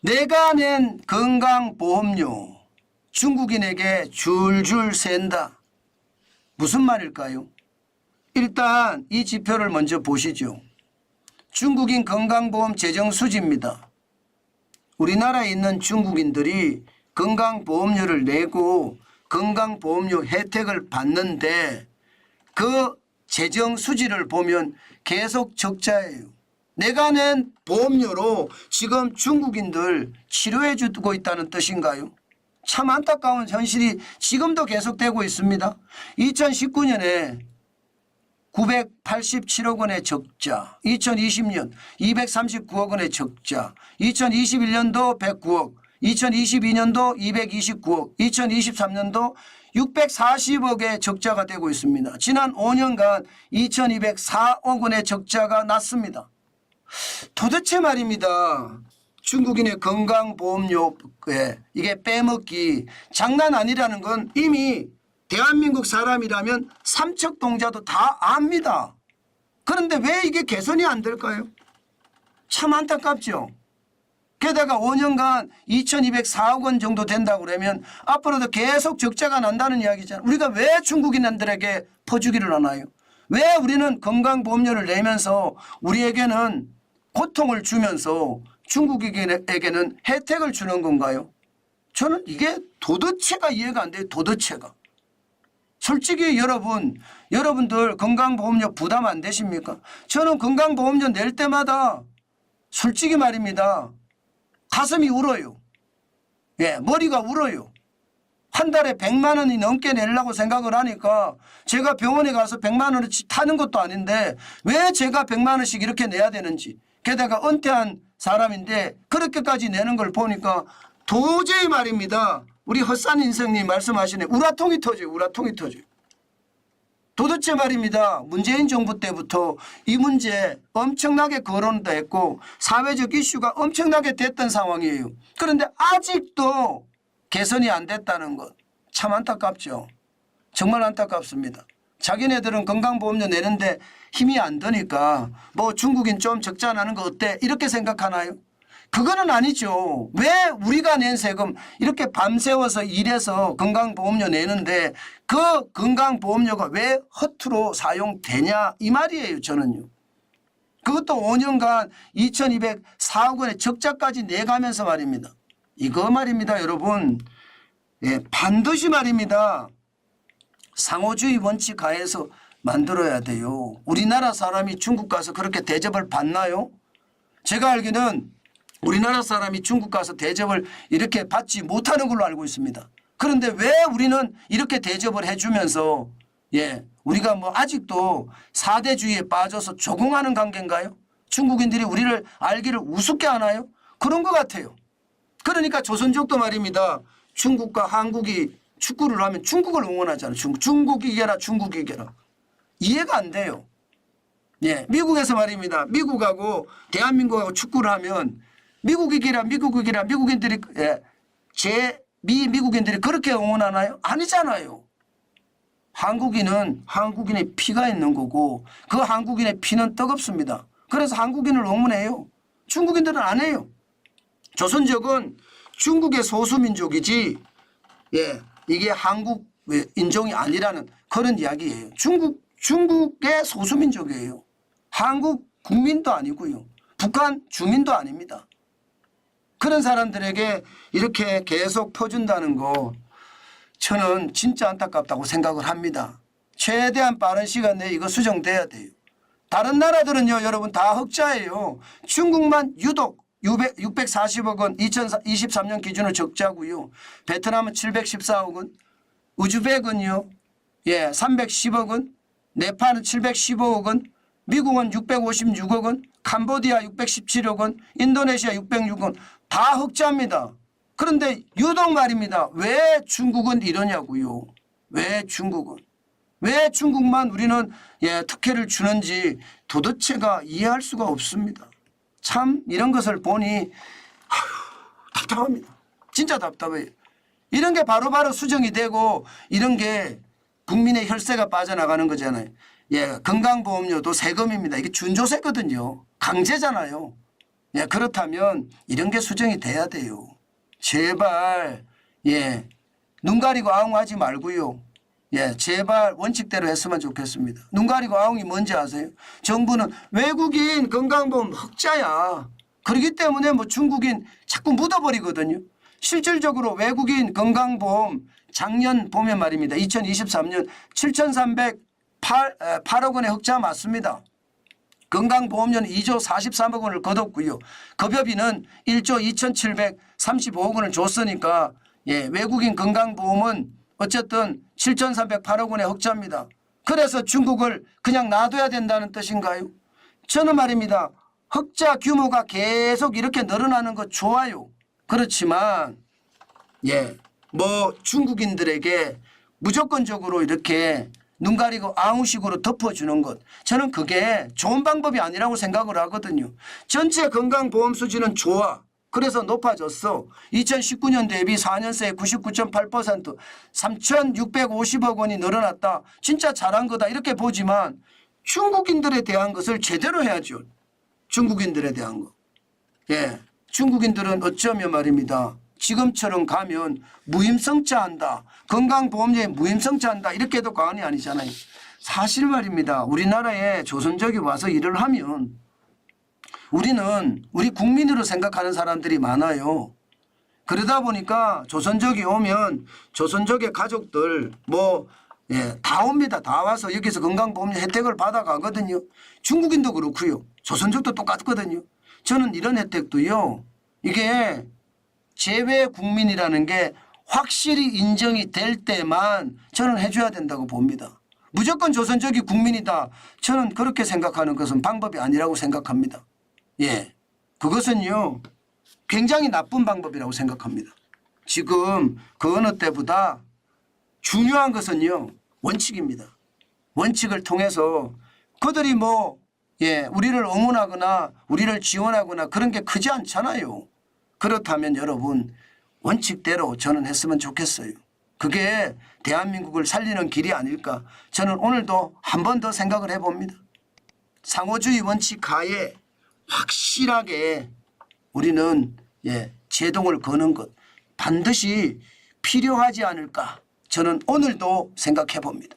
내가 낸 건강보험료 중국인에게 줄줄 샌다. 무슨 말일까요? 일단 이 지표를 먼저 보시죠. 중국인 건강보험 재정 수지입니다. 우리나라에 있는 중국인들이 건강보험료를 내고 건강보험료 혜택을 받는데 그 재정 수지를 보면 계속 적자예요. 내가 낸 보험료로 지금 중국인들 치료해 주고 있다는 뜻인가요? 참 안타까운 현실이 지금도 계속되고 있습니다. 2019년에 987억 원의 적자, 2020년 239억 원의 적자, 2021년도 109억, 2022년도 229억, 2023년도 640억의 적자가 되고 있습니다. 지난 5년간 2204억 원의 적자가 났습니다. 도대체 말입니다. 중국인의 건강보험료에 이게 빼먹기 장난 아니라는 건 이미 대한민국 사람이라면 삼척동자도 다 압니다. 그런데 왜 이게 개선이 안 될까요? 참 안타깝죠. 게다가 5년간 2204억 원 정도 된다고 그러면 앞으로도 계속 적자가 난다는 이야기잖아요. 우리가 왜 중국인들에게 퍼주기를 하나요? 왜 우리는 건강보험료를 내면서 우리에게는 고통을 주면서 중국인에게는 혜택을 주는 건가요? 저는 이게 도대체가 이해가 안 돼요. 도대체가. 솔직히 여러분들 건강보험료 부담 안 되십니까? 저는 건강보험료 낼 때마다 솔직히 말입니다. 가슴이 울어요. 예, 머리가 울어요. 한 달에 100만 원이 넘게 내려고 생각을 하니까 제가 병원에 가서 100만 원어치 타는 것도 아닌데 왜 제가 100만 원씩 이렇게 내야 되는지. 게다가 은퇴한 사람인데 그렇게까지 내는 걸 보니까 도저히 말입니다. 우리 헛산 인생님 말씀하시네. 우라통이 터져요. 우라통이 터져요. 도대체 말입니다. 문재인 정부 때부터 이 문제 엄청나게 거론도 했고 사회적 이슈가 엄청나게 됐던 상황이에요. 그런데 아직도 개선이 안 됐다는 것 참 안타깝죠. 정말 안타깝습니다. 자기네들은 건강보험료 내는데 힘이 안 드니까 뭐 중국인 좀 적자 나는 거 어때 이렇게 생각하나요? 그거는 아니죠. 왜 우리가 낸 세금 이렇게 밤새워서 일해서 건강보험료 내는데 그 건강보험료가 왜 허투루 사용되냐 이 말이에요. 저는요. 그것도 5년간 2204억 원의 적자까지 내가면서 말입니다. 이거 말입니다. 여러분. 예, 반드시 말입니다. 상호주의 원칙 하에서 만들어야 돼요. 우리나라 사람이 중국 가서 그렇게 대접을 받나요? 제가 알기는 우리나라 사람이 중국 가서 대접을 이렇게 받지 못하는 걸로 알고 있습니다. 그런데 왜 우리는 이렇게 대접을 해주면서 예, 우리가 뭐 아직도 사대주의에 빠져서 조공하는 관계인가요? 중국인들이 우리를 알기를 우습게 하나요? 그런 것 같아요. 그러니까 조선족도 말입니다. 중국과 한국이 축구를 하면 중국을 응원하잖아요. 중국 이겨라 중국 이겨라. 이해가 안 돼요. 예, 미국에서 말입니다. 미국하고 대한민국하고 축구를 하면 미국 이기라 미국 이기라 미국인들이 예, 미국인들이 그렇게 응원하나요? 아니잖아요. 한국인은 한국인의 피가 있는 거고 그 한국인의 피는 뜨겁습니다. 그래서 한국인을 응원해요. 중국인들은 안 해요. 조선족은 중국의 소수민족이지 예, 이게 한국 인종이 아니라는 그런 이야기예요. 중국의 소수민족이에요. 한국 국민도 아니고요. 북한 주민도 아닙니다. 그런 사람들에게 이렇게 계속 퍼준다는 거 저는 진짜 안타깝다고 생각을 합니다. 최대한 빠른 시간 내에 이거 수정돼야 돼요. 다른 나라들은요 여러분 다 흑자예요. 중국만 유독 640억 원 2023년 기준으로 적자고요. 베트남은 714억 원, 우즈벡은요 예, 310억 원, 네팔은 715억 원, 미국은 656억 원, 캄보디아 617억 원, 인도네시아 606억 원 다 흑자입니다. 그런데 유독 말입니다. 왜 중국은 이러냐고요. 왜 중국만 우리는 예, 특혜를 주는지 도대체가 이해할 수가 없습니다. 참 이런 것을 보니 답답합니다. 진짜 답답해요. 이런 게 바로바로 수정이 되고 이런 게 국민의 혈세가 빠져나가는 거잖아요. 예, 건강보험료도 세금입니다. 이게 준조세거든요. 강제잖아요. 예, 그렇다면 이런 게 수정이 돼야 돼요. 제발 예, 눈 가리고 아웅하지 말고요. 예, 제발 원칙대로 했으면 좋겠습니다. 눈 가리고 아웅이 뭔지 아세요? 정부는 외국인 건강보험 흑자야. 그렇기 때문에 뭐 중국인 자꾸 묻어버리거든요. 실질적으로 외국인 건강보험 작년 보면 말입니다. 2023년 7,308억 원의 흑자 맞습니다. 건강보험료는 2조 43억 원을 거뒀고요. 급여비는 1조 2,735억 원을 줬으니까 예, 외국인 건강보험은 어쨌든 7,308억 원의 흑자입니다. 그래서 중국을 그냥 놔둬야 된다는 뜻인가요? 저는 말입니다. 흑자 규모가 계속 이렇게 늘어나는 거 좋아요. 그렇지만 예, 뭐 중국인들에게 무조건적으로 이렇게 눈 가리고 아웅식으로 덮어주는 것, 저는 그게 좋은 방법이 아니라고 생각을 하거든요. 전체 건강보험 수지는 좋아. 그래서 높아졌어. 2019년 대비 4년 새에 99.8% 3,650억 원이 늘어났다. 진짜 잘한 거다 이렇게 보지만 중국인들에 대한 것을 제대로 해야죠. 중국인들에 대한 거. 예, 중국인들은 어쩌면 말입니다. 지금처럼 가면 무임승차한다. 건강보험료에 무임승차한다. 이렇게 해도 과언이 아니잖아요. 사실 말입니다. 우리나라에 조선족이 와서 일을 하면 우리는 우리 국민으로 생각하는 사람들이 많아요. 그러다 보니까 조선족이 오면 조선족의 가족들 뭐 예, 다 옵니다. 다 와서 여기서 건강보험료 혜택을 받아가거든요. 중국인도 그렇고요. 조선족도 똑같거든요. 저는 이런 혜택도요. 이게 재외 국민이라는 게 확실히 인정이 될 때만 저는 해줘야 된다고 봅니다. 무조건 조선족이 국민이다. 저는 그렇게 생각하는 것은 방법이 아니라고 생각합니다. 예, 그것은요 굉장히 나쁜 방법이라고 생각합니다. 지금 그 어느 때보다 중요한 것은요 원칙입니다. 원칙을 통해서 그들이 뭐 예, 우리를 응원하거나 우리를 지원하거나 그런 게 크지 않잖아요. 그렇다면 여러분 원칙대로 저는 했으면 좋겠어요. 그게 대한민국을 살리는 길이 아닐까. 저는 오늘도 한 번 더 생각을 해봅니다. 상호주의 원칙 하에 확실하게 우리는 예, 제동을 거는 것 반드시 필요하지 않을까. 저는 오늘도 생각해 봅니다.